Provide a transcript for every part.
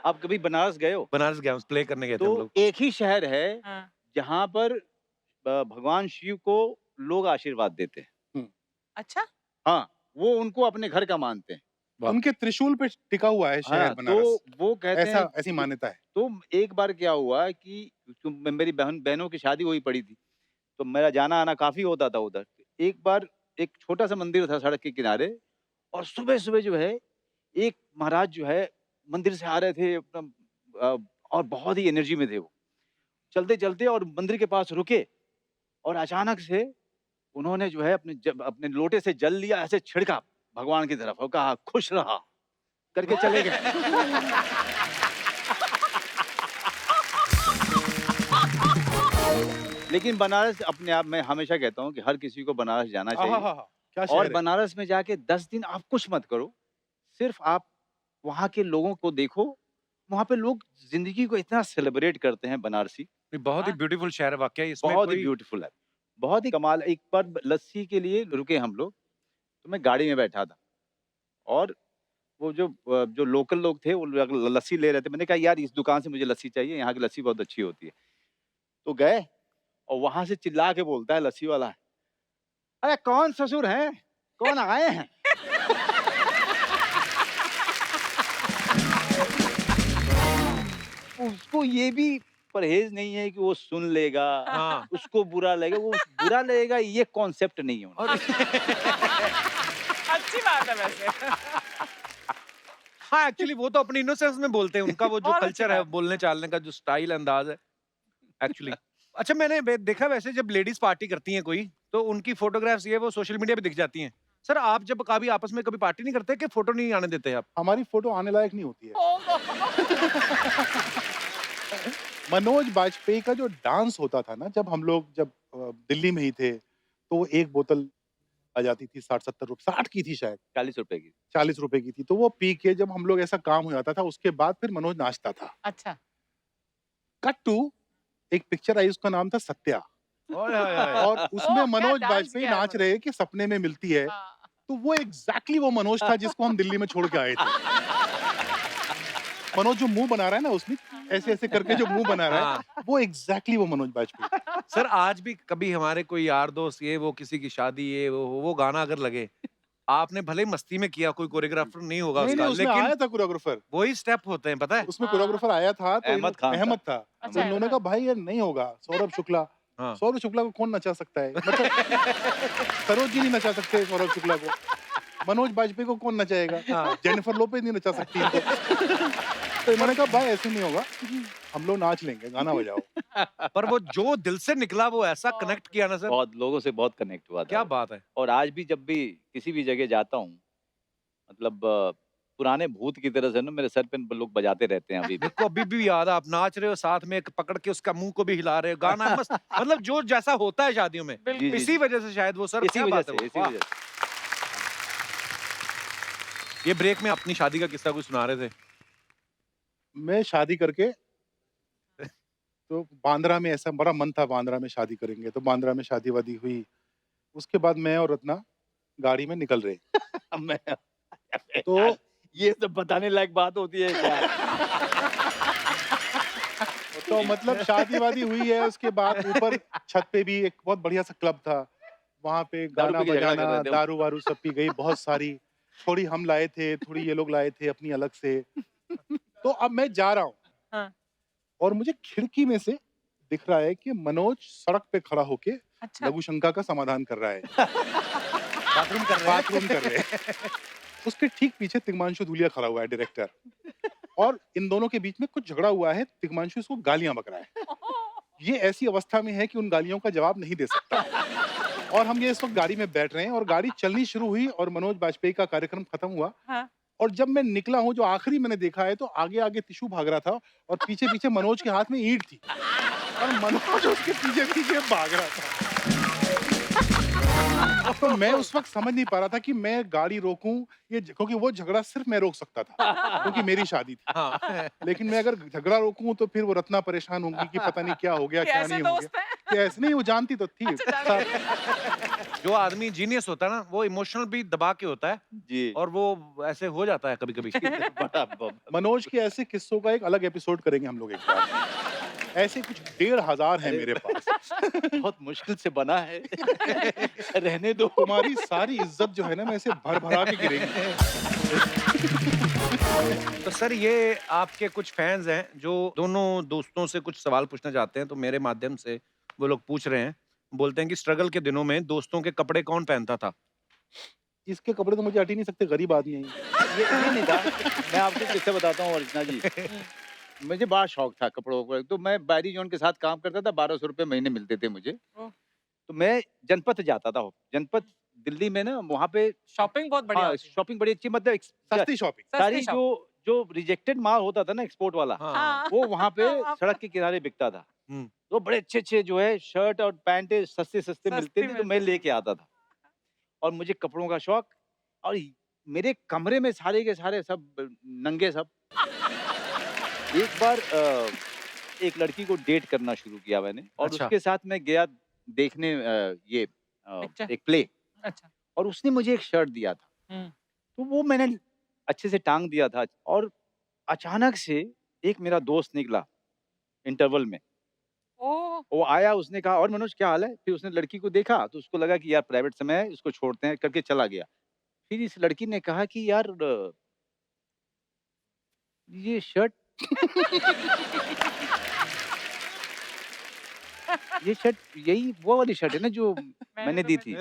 आप कभी बनारस गए हो? बनारस गया हूँ, प्ले करने गए थे हम तो लोग। एक ही शहर है हाँ। जहाँ पर भगवान शिव को लोग आशीर्वाद देते हैं। हुँ। अच्छा? हाँ, वो उनको अपने घर का मानते हैं। वाह! उनके त्रिशूल पे टिका हुआ है शहर हाँ, बनारस। तो वो कहते हैं ऐसी मान्यता है। तो एक बार क्या हुआ कि मेरी बहनों की शादी हुई पड़ी थी, तो मेरा जाना-आना काफ़ी होता था उधर। एक बार एक छोटा-सा मंदिर था सड़क के किनारे और सुबह-सुबह जो है, एक महाराज जो है मंदिर से आ रहे थे एकदम अ, और बहुत ही एनर्जी में थे वो। चलते-चलते और मंदिर के पास रुके और अचानक से उन्होंने जो है अपने लोटे से जल लिया, ऐसे छिड़का भगवान की तरफ और कहा, "खुश रहा" करके चले गए। लेकिन बनारस अपने आप में हमेशा कहता हूँ कि हर किसी को बनारस जाना चाहिए आहाहा! क्या और शहर है। बनारस में जाके 10 दिन आप कुछ मत करो, सिर्फ़ आप वहाँ के लोगों को देखो, वहाँ पे लोग ज़िंदगी को इतना सेलिब्रेट करते हैं बनारसी, ये बहुत ही वाह! ब्यूटीफुल शहर है वाक़ई इसमें बहुत ही कोई ब्यूटीफुल है। बहुत ही कमाल एक बार लस्सी के लिए रुके हम लोग, तो मैं गाड़ी में बैठा था और वो जो लोकल लोग थे वो लस्सी ले रहे थे। मैंने कहा यार इस दुकान से मुझे लस्सी चाहिए, यहाँ की लस्सी बहुत अच्छी होती है। तो गए और वहाँ से चिल्ला के बोलता है लस्सी वाला, "अरे कौन ससुर हैं? कौन आए हैं?" उसको ये भी परहेज़ नहीं है कि वो सुन लेगा, हाँ। उसको बुरा लगेगा, वो बुरा लगेगा ये कॉन्सेप्ट नहीं है उनका। और अच्छी बात है वैसे। हाँ, एक्चुअली वो तो अपनी इनोसेंस में बोलते हैं, उनका वो जो बहुत अच्छी कल्चर है, बात। बोलने-चालने का जो स्टाइल अंदाज़ है, एक्चुअली। अच्छा मैंने देखा वैसे जब लेडीज़ पार्टी करती हैं कोई, तो उनकी फ़ोटोग्राफ्स ये वो सोशल मीडिया पे दिख जाती हैं। सर आप जब कभी आपस में कभी पार्टी नहीं करते कि फ़ोटो नहीं आने देते आप? हमारी फ़ोटो आने लायक नहीं होती है। ओह मनोज बाजपेयी का जो डांस होता था ना, जब दिल्ली में ही थे, तो वो एक बोतल आ जाती थी 60-70 रुपए 60 की थी शायद, ₹40 की। 40 रुपए की थी। तो वो पी के जब हम लोग ऐसा काम हो जाता था, उसके बाद फिर मनोज नाचता था। अच्छा। कट टू एक पिक्चर आई उसका नाम था सत्या ओए होए होए! और उसमें ओह! क्या मनोज डांस बाजपेयी किया है नाच रहे हैं कि सपने में मिलती है। हाँ। तो वो एग्ज़ैक्टली वो मनोज था जिसको हम दिल्ली में छोड़ के आए थे। मनोज जो मुँह बना रहा है ना उसमें, ऐसे-ऐसे करके जो मुँह बना रहा हाँ। है, वो एग्ज़ैक्टली वो मनोज बाजपेयी। सर आज भी कभी हमारे कोई यार दोस्त ये वो किसी की शादी ये वो गाना अगर लगे, आपने भले ही मस्ती में किया, कोई कोरियोग्राफर नहीं होगा नहीं, उसका, नहीं, उसमें लेकिन आया था कोरियोग्राफर। वही स्टेप होते हैं, पता है? उसमें हाँ। कोरियोग्राफर आया था तो अहमद खान था। अहमद था। अच्छा, तो इन्होंने अहमद। कहा भाई ये नहीं होगा, सौरभ शुक्ला। हाँ। सौरभ शुक्ला को कौन नचा सकता है? मतलब सरोज जी नहीं नचा सकते सौरभ शुक्ला को। मनोज बाजपेयी को कौन नचाएगा? हाँ। जेनिफर लोपेज़ नहीं नचा सकती इनको। तो इन्होंने कहा भाई ऐसे नहीं होगा, हम लोग नाच लेंगे, गाना बजाओ। पर वो जो दिल से निकला वो ऐसा कनेक्ट किया ना सर, बहुत लोगों से बहुत कनेक्ट हुआ था क्या वो। बात है! और आज भी जब भी किसी भी जगह जाता हूँ, मतलब पुराने भूत की तरह से ना मेरे सर पे लोग बजाते रहते हैं अभी भी। मेरे को अभी भी याद है आप नाच रहे हो साथ में एक पकड़ के उसका मुंह को भी हिला रहे हो, गाना मस्त मतलब जो जैसा होता है शादियों में, बिल्कुल। जी, जी, इसी जी। वजह से शायद वो सर इसी क्या वजह बात है से, वो, इसी वाह! वजह से। ये ब्रेक में अपनी शादी का किस्सा कुछ सुना रहे थे। मैं शादी करके तो बांद्रा में ऐसा बड़ा मन था बांद्रा में शादी करेंगे, तो बांद्रा में शादी-वादी हुई। उसके बाद मैं और रत्ना गाड़ी में निकल रहे। अब मैं तो यार, ये सब बताने लायक बात होती है क्या? तो मतलब शादी-वादी हुई है, उसके बाद ऊपर छत पे भी एक बहुत बढ़िया-सा क्लब था। वहाँ पे दारू गाना पी के झगड़ा कर बजाना, रहे थे हम। दारू-वारू सब पी गई बहुत सारी। थोड़ी हम लाए थे, थोड़ी ये लोग लाए थे अपनी अलग से। तो अब मैं जा रहा हूँ हाँ। और मुझे खिड़की में से दिख रहा है कि मनोज सड़क पे खड़ा होके अच्छा। लघु शंका का समाधान कर रहा है। बाथरूम कर रहे हैं। बाथरूम कर रहे हैं। उसके ठीक पीछे तिग्मांशु धूलिया खड़ा हुआ है डायरेक्टर और इन दोनों के बीच में कुछ झगड़ा हुआ है, तिग्मांशु इसको गालियाँ बक रहा है। ये ऐसी अवस्था में है कि उन गालियों का जवाब नहीं दे सकता। और हम ये इस वक़्त गाड़ी में बैठ रहे हैं और गाड़ी चलनी शुरू हुई और मनोज बाजपेयी का कार्यक्रम खत्म हुआ हाँ। और जब मैं निकला हूँ, जो आखिरी मैंने देखा है, तो आगे-आगे टिशू भाग रहा था और पीछे-पीछे मनोज के हाथ में ईंट थी और मनोज उसके पीछे-पीछे भाग रहा था। तो मैं उस वक्त समझ नहीं पा रहा था कि मैं गाड़ी रोकूं क्योंकि वो झगड़ा सिर्फ मैं रोक सकता था क्योंकि मेरी शादी थी। हाँ। लेकिन मैं अगर झगड़ा रोकूं तो फिर वो रत्ना परेशान होंगी कि पता नहीं क्या हो गया क्या कैसे नहीं हो दोस्त गया। हैं? कि ऐसे नहीं, वो जानती तो थी। अच्छा, जानती है। जो आदमी जीनियस होता है ना, वो इमोशनल भी दबा के होता है जी। और वो ऐसे हो जाता है कभी-कभी। बड़ा मनोज के ऐसे किस्सों का एक अलग एपिसोड करेंगे हम लोग एक बार। ऐसे कुछ 1500 है मेरे पास। बहुत मुश्किल से बना है। रहने दो। तुम्हारी सारी इज्जत जो है ना, मैं इसे भर-भरा के गिरेंगी। तो सर, ये आपके कुछ फैंस हैं जो दोनों दोस्तों से कुछ सवाल पूछना चाहते हैं, तो मेरे माध्यम से वो लोग पूछ रहे हैं। बोलते हैं कि स्ट्रगल के दिनों में दोस्तों के कपड़े कौन पहनता था? इसके कपड़े तो मुझे हट ही नहीं सकते, गरीब आदमी है ये। ये नहीं था। मैं आपको किस्सा बताता हूँ अर्चना जी। मुझे बड़ा शौक था कपड़ों का। तो मैं बैरी जॉन के साथ काम करता था, 1200 रुपए महीने मिलते थे मुझे। ओह! तो मैं जनपथ जाता था। जनपथ दिल्ली में ना, वहाँ पे शॉपिंग बहुत बढ़िया हाँ, होती है। शॉपिंग बड़ी अच्छी, मतलब सस्ती शॉपिंग। सारी सस्ती जो रिजेक्टेड माल होता था ना एक्सपोर्ट वाला, हाँ। वो वहाँ पे हाँ, सड़क के किनारे बिकता था। हुँ। तो बड़े अच्छे-अच्छे जो है शर्ट और पैंटें सस्ते-सस्ते मिलते थे, तो मिलती मैं थी। लेके आता था। और मुझे कपड़ों का शौक, और मेरे कमरे में सारे के सारे सब नंगे सब। एक बार एक लड़की को डेट करना शुरू किया मैंने, और अच्छा। उसके साथ मैं गया देखने पिक्चर? एक प्ले, अच्छा। और उसने मुझे एक शर्ट दिया था। हुँ। तो वो मैंने अच्छे से टाँग दिया था, और अचानक से एक मेरा दोस्त निकला इंटरवल में। ओह! वो आया, उसने कहा, और मनोज क्या हाल है? फिर उसने लड़की को देखा, तो उसको लगा कि यार प्राइवेट समय है, इसको छोड़ते हैं, करके चला गया। फिर इस लड़की ने कहा कि यार ये शर्ट ये शर्ट यही वो वाली शर्ट है ना जो मैंने दी थी?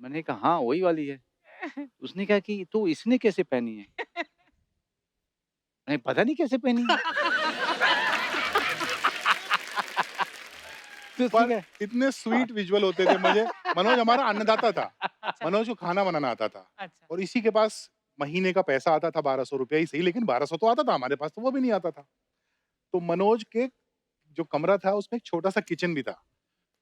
मैंने कहा हाँ, वही वाली है। उसने कहा कि तो इसने कैसे पहनी है? मैंने पता नहीं कैसे पहनी है। तो उसने पर कहा इतने स्वीट विजुअल होते थे मुझे। मनोज हमारा अन्नदाता था। मनोज को खाना बनाना आता था, अच्छा। और इसी के पास महीने का पैसा आता था 1200 रुपया ही सही, लेकिन 1200 तो आता था, हमारे पास तो वो भी नहीं आता था। तो मनोज के जो कमरा था उसमें एक छोटा सा किचन भी था।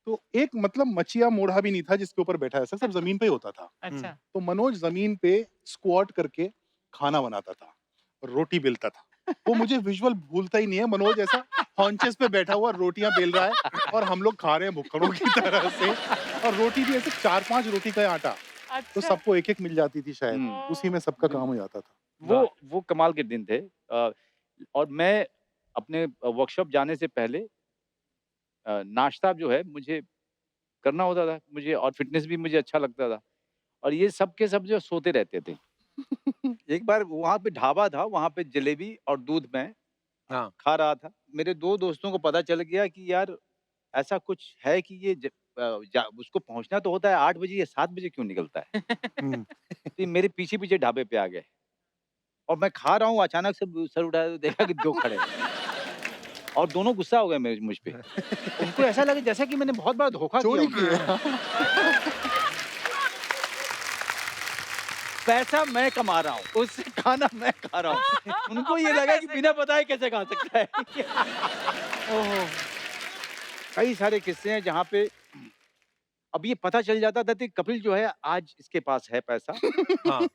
तो एक मतलब मचिया मोढ़ा भी नहीं था जिसके ऊपर बैठा, ऐसा सब जमीन पे ही होता था। अच्छा। तो मनोज जमीन पे स्क्वाट करके खाना बनाता था, रोटी बेलता था। वो मुझे विजुअल भूलता ही नहीं है। मनोज ऐसा हॉन्चेस पे बैठा हुआ रोटियां बेल रहा है, और हम लोग खा रहे हैं भुक्कड़ों की तरह से। और रोटी भी ऐसे 4-5 रोटी का आटा, तो अच्छा। सबको एक-एक मिल जाती थी शायद। हुँ। उसी में सबका काम हो जाता था। वो कमाल के दिन थे। और मैं अपने वर्कशॉप जाने से पहले नाश्ता जो है मुझे करना होता था मुझे, और फ़िटनेस भी मुझे अच्छा लगता था। और ये सब के सब जो सोते रहते थे। एक बार वहाँ पे ढाबा था, वहाँ पे जलेबी और दूध मैं हाँ। खा रहा था। मेरे 2 दोस्तों को पता चल गया कि यार ऐसा कुछ है कि उसको पहुँचना तो होता है 8 बजे, ये 7 बजे क्यों निकलता है? हुँ। तो ये मेरे पीछे-पीछे ढाबे पे आ गए। और मैं खा रहा हूँ, अचानक से सर उठाया तो देखा कि 2 खड़े हैं। और दोनों गुस्सा हो गए मुझ पे। उनको ऐसा लगा जैसा कि मैंने बहुत बड़ा धोखा चोरी किया की उनको। है। पैसा मैं कमा रहा हूँ, उससे खाना मैं खा रहा हूँ। उनको ये अपने लगा कि पैसे बिना बताए कैसे खा सकता है। ओहो! कई सारे किस्से हैं जहाँ पे अब ये पता चल जाता था कि कपिल जो है आज इसके पास है पैसा। हाँ।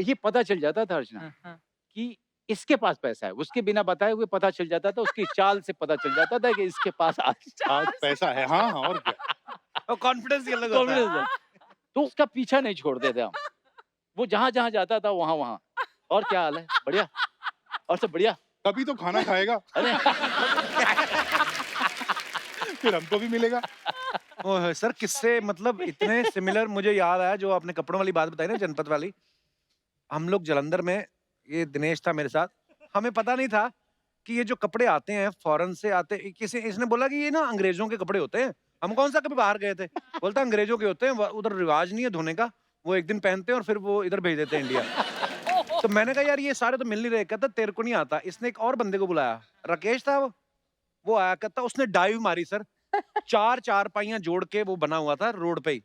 ये पता चल जाता था अर्चना हाँ, हाँ। कि इसके पास पैसा है। उसके बिना बताए हुए पता चल जाता था, उसकी चाल से पता चल जाता था कि इसके पास आज पैसा है। हाँ, हाँ, और क्या। और कॉन्फिडेंस ही अलग होता है। कॉन्फिडेंस है। तो उसका पीछा नहीं छोड़ते थे हम। वो जहाँ-जहाँ जाता था वहाँ-वहाँ। और क्या हाल है? बढ़िया? और सब बढ़िया? तभी तो खाना खाएगा, अरे! फिर हमको भी मिलेगा। ओह! सर, किस्से मतलब इतने सिमिलर मुझे याद आया जो आपने कपड़ों वाली बात बताई ना, जनपथ वाली। हम लोग जालंधर में, ये दिनेश था मेरे साथ, हमें पता नहीं था कि ये जो कपड़े आते हैं फॉरेन से आते, किसी इसने बोला कि ये ना अंग्रेजों के कपड़े होते हैं। हम कौन सा कभी बाहर गए थे? बोलता अंग्रेजों के होते हैं, उधर रिवाज नहीं है धोने का, वो एक दिन पहनते हैं और फिर वो इधर भेज देते हैं इंडिया। तो मैंने कहा यार ये सारे तो मिल नहीं रहे। कहता तेरे को नहीं आता। इसने एक और बंदे को बुलाया, राकेश था वो आया, कहता उसने डाइव मारी सर। 4 चारपाइयां जोड़ के वो बना हुआ था रोड पे ही,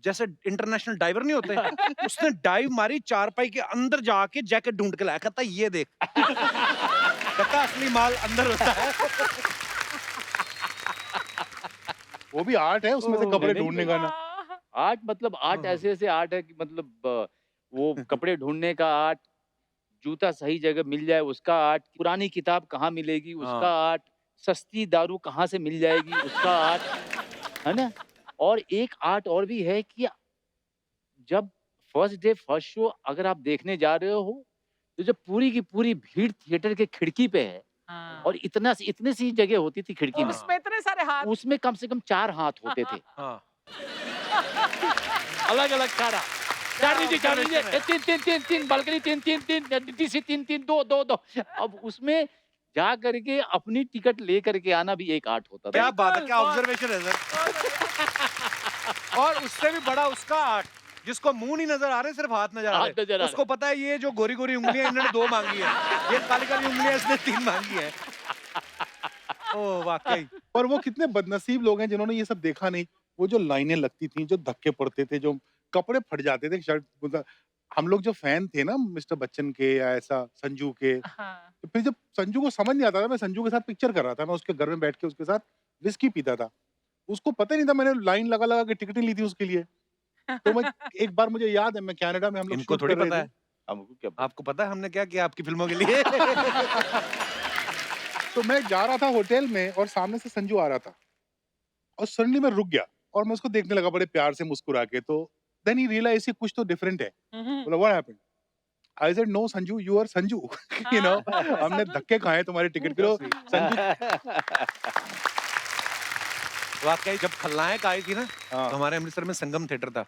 जैसे इंटरनेशनल डाइवर नहीं होते। उसने डाइव मारी, चारपाई के अंदर जाके जैकेट ढूंढ के लाया। कहता ये देख। कहता असली माल अंदर होता है। वो भी आर्ट है, उसमें से ओह, कपड़े नहीं, ढूंढने का ना। आर्ट मतलब आर्ट हाँ। ऐसे ऐसे आर्ट है कि मतलब वो कपड़े ढूंढने का आर्ट, जूता सही जगह मिल जाए उसका आर्ट, पुरानी किताब कहाँ मिलेगी उसका हाँ। आर्ट, सस्ती दारू कहाँ से मिल जाएगी उसका आर्ट, है ना? और एक आर्ट और भी है कि जब फर्स्ट डे फर्स्ट शो अगर आप देखने जा रहे हो, तो जब पूरी की पूरी भीड़ थिएटर के खिड़की पे है हाँ। और इतनी सी जगह होती थी खिड़की और में, उसमें इतने सारे हाथ। उसमें कम से कम 4 हाथ होते थे। हाँ। अलग-अलग 4 नीचे 4 नीचे, observation 3 बालकनी 3 डीसी 3 2 अब उसमें जा करके अपनी टिकट ले करके आना भी एक आर्ट होता था। क्या बात है, बिल्कुल, क्या बहुत- ऑब्जर्वेशन है सर। और उससे भी बड़ा उसका आर्ट, जिसको मुंह नहीं नजर आ रहे, सिर्फ हाथ नजर आ हाथ नजर आ रहे, रहे। उसको पता है ये जो गोरी गोरी उंगलियां इन्होंने 2 मांगी है, ये काली काली उंगलियां इसने 3 मांगी है। ओह वाकई। और वो कितने बदनसीब लोग हैं जिन्होंने ये सब देखा नहीं। वो जो लाइनें लगती थी, जो धक्के पड़ते थे, जो कपड़े फट जाते थे शर्ट, मतलब हम लोग जो फैन थे ना मिस्टर बच्चन के या ऐसा संजू के, हाँ। तो फिर जब संजू को समझ नहीं आता था, मैं संजू के साथ पिक्चर कर रहा था, मैं उसके घर में बैठ के उसके साथ विस्की पीता था, उसको पता ही नहीं था मैंने लाइन लगा लगा के टिकटें ली थी उसके लिए। तो मैं एक बार मुझे याद है, मैं कनाडा में हम लोग इनको शूट थोड़ी कर पता रहे है, थे। हमको क्या पता? आपको पता है हमने क्या किया आपकी फिल्मों के लिए। तो मैं जा रहा था होटल में और सामने से संजू आ रहा था और सडनली मैं रुक गया और मैं उसको देखने लगा बड़े प्यार से मुस्कुरा के। तो देन ही रियलाइज कि कुछ तो डिफरेंट है। बोला what happened? I said no Sanju, you are Sanju. You know, हमने धक्के खाए तुम्हारे टिकट के लिए। संजू वाकई जब खलनायक आई थी ना, तो हाँ, हमारे अमृतसर में संगम थिएटर था,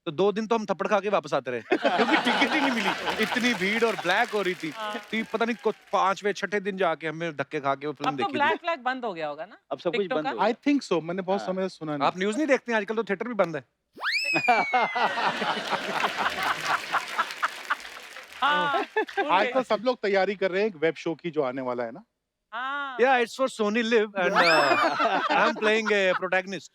तो 2 दिन तो हम थप्पड़ खा के वापस आते रहे, क्योंकि टिकट ही नहीं मिली, इतनी भीड़ और ब्लैक हो रही थी। हाँ। तो पता नहीं 5वें 6ठे दिन जाके हमें धक्के खा के वो फिल्म अब तो देखी थी। ब्लैक फ्लैग बंद हो गया होगा ना? अब सब कुछ टिकटॉक बंद का? हो आई गया। Think so. मैंने बहुत हाँ। समय से सुना नहीं। आप न्यूज़ नहीं देखते हैं आजकल, तो थिएटर भी बंद है। हाँ, भूल आज गए। तो सब लोग तैयारी कर रहे हैं एक वेब शो की जो आने वाला है ना। हाँ। Yeah, it's for Sony Live and I'm playing a protagonist.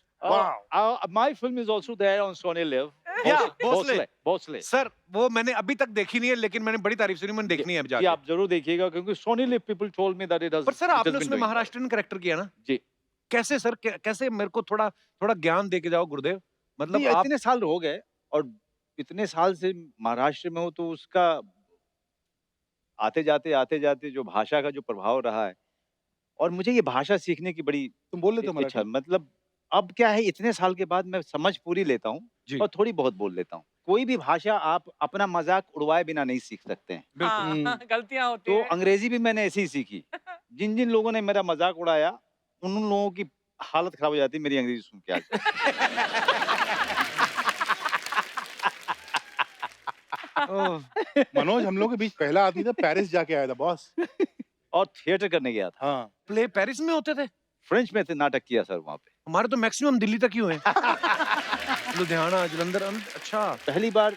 My film is also there on Sony Live. Yeah, Bhosle. Bhosle. Sir वो मैंने अभी तक देखी नहीं है, लेकिन मैंने बड़ी तारीफ सुनी, मैंने देखनी है अब जी जाके। आप जरूर देखिएगा क्योंकि Sony Live people told me that it has. पर सर it has आपने been उसमें doing well. महाराष्ट्रन कैरेक्टर किया ना? जी। कैसे सर, कैसे मेरे को थोड़ा थोड़ा ज्ञान दे के जाओ गुरुदेव। मतलब नहीं, आप इतने साल हो गए और इतने साल से महाराष्ट्र में हो तो उसका आते जाते जो भाषा का जो प्रभाव रहा है और मुझे ये भाषा सीखने की बड़ी तुम बोल लेते हो इच्छा, मराठी? मतलब अब क्या है इतने साल के बाद मैं समझ पूरी लेता हूँ जी। और थोड़ी बहुत बोल लेता हूँ। कोई भी भाषा आप अपना मजाक उड़वाए बिना नहीं सीख सकते हैं। हाँ, गलतियां होती तो हैं। अंग्रेजी भी मैंने ऐसे ही सीखी। जिन जिन लोगों ने मेरा मजाक उड़ाया उन लोगों की हालत खराब हो जाती मेरी अंग्रेजी सुन के आज। ओह, मनोज हम लोग के बीच पहला आदमी था, पेरिस जाके आया था बॉस। और थिएटर करने गया था। हाँ, प्ले पेरिस में होते थे? फ्रेंच में थे, नाटक किया सर वहाँ पे। हमारे तो मैक्सिमम दिल्ली तक ही हुए हैं। लुधियाना, जलंधर, अच्छा। पहली बार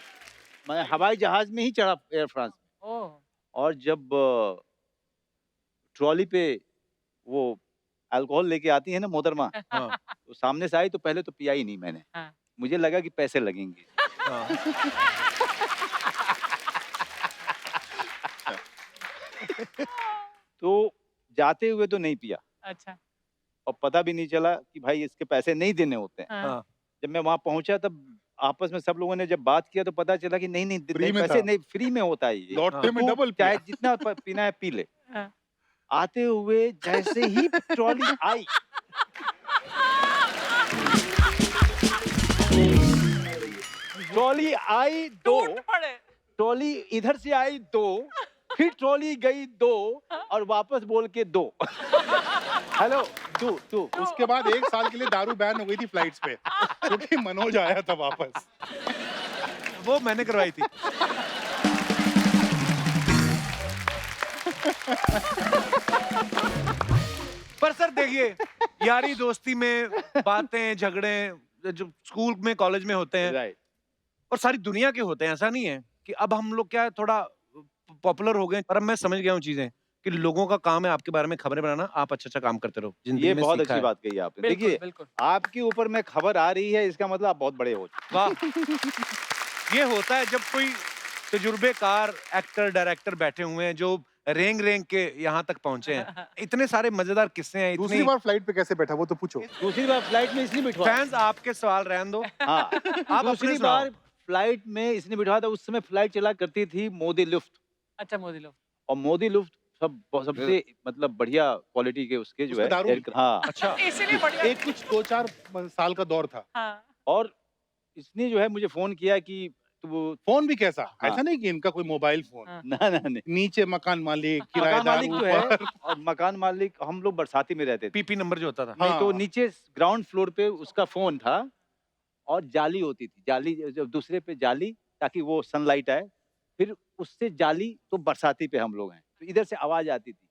मैं हवाई जहाज में ही चढ़ा एयर फ्रांस में ओह, और जब ट्रॉली पे वो अल्कोहल लेके आती है ना मोहतरमा, हाँ, तो सामने से आई तो पहले तो पिया ही नहीं मैंने। हाँ। मुझे लगा कि पैसे लगेंगे। हाँ। तो जाते हुए तो नहीं पिया अच्छा। और पता भी नहीं चला कि भाई इसके पैसे नहीं देने होते हैं। हाँ। हाँ। जब मैं वहां पहुंचा तब आपस में सब लोगों ने जब बात किया तो पता चला कि नहीं नहीं फ्री में पैसे था। नहीं, फ्री में होता है ये। लौटते में तू डबल चाहे पिया। जितना पीना है पी ले। हाँ। आते हुए जैसे ही ट्रॉली आई ट्रॉली आई दो, टूट पड़े। ट्रॉली इधर से आई दो, फिर ट्रॉली गई दो और वापस बोल के दो। हेलो तू तू उसके बाद 1 साल के लिए दारू बैन हो गई थी फ्लाइट्स पे, क्योंकि मनोज आया था वापस। वो मैंने करवाई थी। पर सर देखिए, यारी दोस्ती में बातें झगड़े जो स्कूल में कॉलेज में होते हैं राइट। और सारी दुनिया के होते हैं, ऐसा नहीं है कि अब हम लोग क्या है थोड़ा पॉपुलर हो गए, पर अब मैं समझ गया हूँ चीजें कि लोगों का काम है आपके बारे में खबरें बनाना, आप अच्छा अच्छा काम करते रहो। जिंदगी ये में बहुत सीखा अच्छी है। बात कही आपने। बिल्कुल, देखिए बिल्कुल। आपके ऊपर में खबर आ रही है इसका मतलब आप बहुत बड़े हो चुके वाह। ये होता है जब कोई तजुर्बेकार एक्टर डायरेक्टर बैठे हुए हैं जो रेंग रेंग के यहाँ तक पहुंचे हैं। इतने सारे मजेदार किस्से हैं, दूसरी इतनी बार फ्लाइट पे कैसे बैठा वो तो पूछो। दूसरी बार फ्लाइट में इसने बिठवाया। फैंस आपके सवाल रहने दो। हाँ, आप अपने दूसरी सुनाओ। बार फ्लाइट में इसने बिठवाया था। उस समय फ्लाइट चला करती थी मोदी लुफ्त, अच्छा मोदी लोग। और मोदी लुफ्त सबसे मतलब बढ़िया क्वालिटी के उसके जो उसमें है दारू एयर, हाँ। अच्छा, इसीलिए बढ़िया। एक कुछ 2-4 साल का दौर था। हाँ। और इसने जो है मुझे फोन किया कि तू, फोन भी कैसा? हाँ। ऐसा नहीं कि इनका कोई मोबाइल फोन। हाँ। ना ना नहीं, नीचे मकान मालिक, मकान किराएदार मालिक जो है, ऊपर। और मकान मालिक हम लोग बरसाती में रहते थे। पीपी नंबर जो होता था। नहीं तो हाँ। नीचे ग्राउंड फ्लोर पे उसका फोन था, और जाली होती थी, जाली जब दूसरे पे जाली, ताकि वो सनलाइट आए, फिर उससे जाली, तो बरसाती पे हम लोग हैं तो इधर से आवाज आती थी,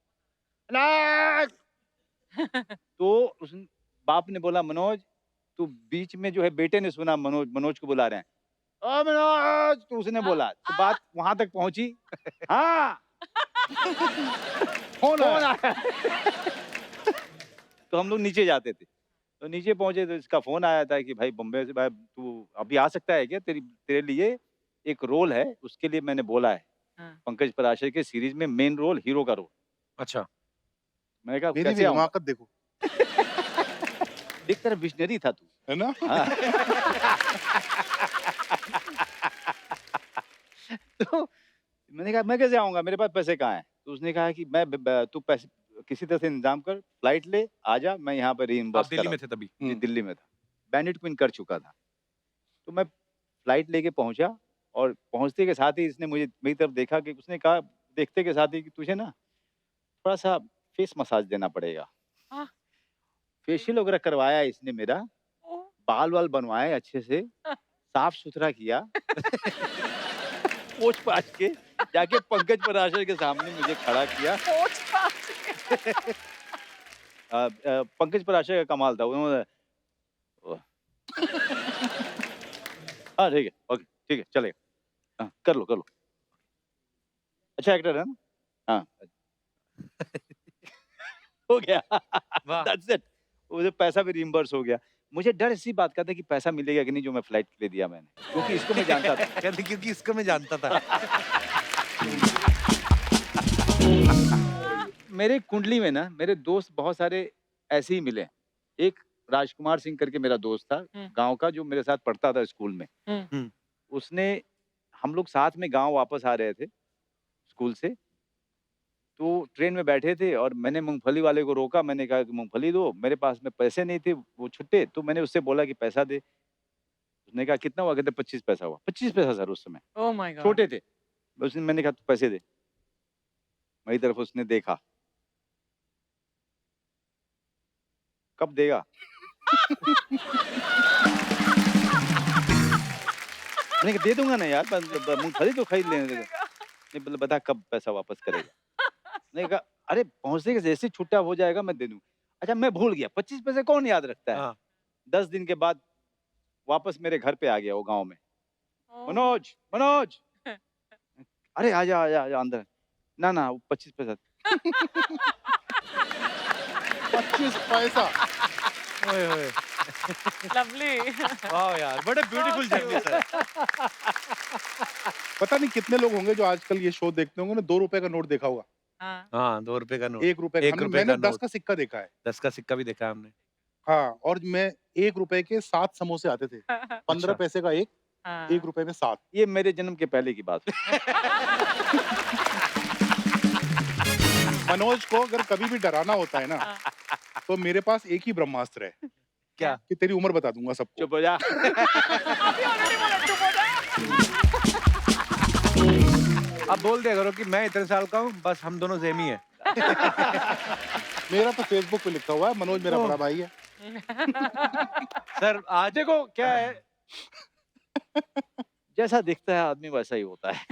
"अनाज!" तो उस बाप ने बोला, मनोज, तू बीच में जो है, बेटे ने सुना मनोज को बुला रहे हैं, ओ मनोज, तो उसने बोला, तो बात वहां तक पहुंची। हाँ, फोन कौन आया। आया? तो हम लोग नीचे जाते थे, तो नीचे पहुंचे तो इसका फोन आया था कि भाई बम्बे से, भाई तू अभी आ सकता है क्या, तेरे लिए एक रोल है, उसके लिए मैंने बोला है। हाँ। पंकज पराशर के सीरीज में मेन रोल, हीरो का रोल। अच्छा, मैंने कहा मेरी भी कैसे आऊंगा? हिमाकत देखो, देख तेरा विशनरी था तू। है ना? हाँ। तो मैंने कहा मैं कैसे आऊंगा, मेरे पास पैसे कहाँ हैं? तो उसने कहा कि तू पैसे किसी तरह से इंतजाम कर, फ्लाइट ले, आजा, मैं यहाँ पर आप रीइंबर्स दिल्ली करा। में थे तभी। जी, दिल्ली में था, बैंडिट क्वीन कर चुका था। तो मैं फ्लाइट लेके पहुंचा, और पहुंचते के साथ ही इसने मुझे मेरी तरफ देखा, कि उसने कहा देखते के साथ ही कि तुझे ना थोड़ा सा फेस मसाज देना पड़ेगा। हाँ। फेशियल वगैरह करवाया इसने मेरा, ओह! बाल वाल बनवाए अच्छे से, साफ सुथरा किया। पोंछ पाछ के जाके पंकज पराशर के सामने मुझे खड़ा किया। पंकज पराशर का कमाल था, उन्होंने हाँ ठीक है, ओके, ठीक है, चलेगा, हाँ, कर लो। अच्छा एक्टर है ना? हाँ। हो गया। वाह। That's it. मुझे पैसा भी रिइंबर्स हो गया। मुझे डर इसी बात का था कि पैसा मिलेगा कि नहीं, जो मैं फ्लाइट के लिए दिया मैंने, क्योंकि इसको मैं जानता था। कहते क्योंकि इसको मैं जानता था। मेरे कुंडली में ना, मेरे दोस्त बहुत सारे ऐसे ही मिले। एक राजकुमार सिंह करके मेरा दोस्त था, गाँव का, जो मेरे साथ पढ़ता था स्कूल में। उसने, हम लोग साथ में गाँव वापस आ रहे थे स्कूल से, तो ट्रेन में बैठे थे, और मैंने मूँगफली वाले को रोका, मैंने कहा कि मूँगफली दो, मेरे पास में पैसे नहीं थे, वो छुट्टे, तो मैंने उससे बोला कि पैसा दे। उसने कहा कितना हुआ? कहते 25 पैसा हुआ। 25 पैसा सर उस समय, ओह माय गॉड! छोटे थे। मैंने कहा पैसे दे। मेरी तरफ उसने देखा, कब देगा? मैंने कहा दे दूंगा ना यार, मूँगफली तो खरीद लेने देगा। नहीं, बोले बता कब पैसा वापस करेगा? मैंने कहा अरे पहुँचने के जैसे ही छुट्टा हो जाएगा मैं दे दूंगा। अच्छा मैं भूल गया, 25 पैसे कौन याद रखता है? हाँ। 10 दिन के बाद वापस मेरे घर पे आ गया वो गाँव में। ओह! मनोज! अरे आजा अंदर। ना वो 25 पैसा। 25 पैसा। ओए होए। लवली। वाह यार, बड़े ब्यूटीफुल जर्नी सर। पता नहीं कितने लोग होंगे जो आजकल ये शो देखते होंगे ना, 2 रुपए का नोट देखा होगा, हाँ। हाँ, 2 रुपए का नोट। 1 रुपए का। 1 रुपए मैंने का 10 नोट। का सिक्का देखा है। 10 का सिक्का भी देखा है हमने। हाँ, और मैं 1 रुपए के 7 समोसे आते थे। 15 अच्छा। पैसे का एक, हाँ। 1 रुपए में 7। ये मेरे जन्म के पहले की बात है। मनोज को अगर कभी भी डराना होता है ना, तो मेरे पास एक ही ब्रह्मास्त्र है क्या? कि तेरी उम्र बता दूंगा सबको। चुप हो जा। अभी ऑलरेडी बोला चुप हो जा। अब बोल दिया करो कि मैं इतने साल का हूँ, बस हम दोनों सेम ही हैं। मेरा तो फेसबुक पे लिखा हुआ है, मनोज मेरा बड़ा भाई है। सर आज देखो क्या है, जैसा दिखता है आदमी वैसा ही होता है।